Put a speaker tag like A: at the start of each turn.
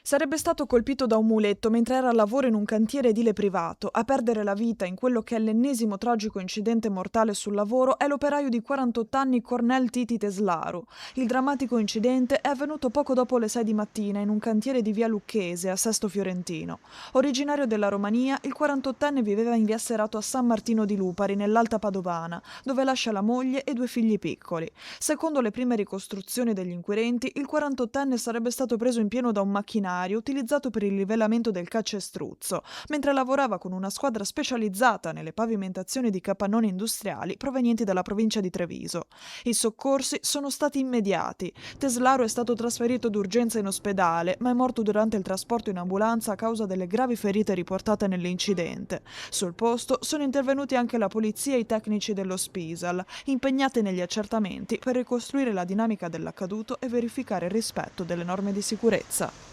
A: Sarebbe stato colpito da un muletto mentre era al lavoro in un cantiere edile privato. A perdere la vita in quello che è l'ennesimo tragico incidente mortale sul lavoro è l'operaio di 48 anni Cornel Titi Teslaro. Il drammatico incidente è avvenuto poco dopo le 6 di mattina in un cantiere di via Lucchese, a Sesto Fiorentino. Originario della Romania, il 48enne viveva in via Serato a San Martino di Lupari, nell'Alta Padovana, dove lascia la moglie e 2 figli piccoli. Secondo le prime ricostruzioni degli inquirenti, il 48enne sarebbe stato preso in pieno da un macchinario utilizzato per il livellamento del calcestruzzo, mentre lavorava con una squadra specializzata nelle pavimentazioni di capannoni industriali provenienti dalla provincia di Treviso. I soccorsi sono stati immediati. Teslaro è stato trasferito d'urgenza in ospedale, ma è morto durante il trasporto in ambulanza a causa delle gravi ferite riportate nell'incidente. Sul posto sono intervenuti anche la polizia e i tecnici dello Spisal, impegnati negli accertamenti per ricostruire la dinamica dell'accaduto e verificare il rispetto delle norme di sicurezza.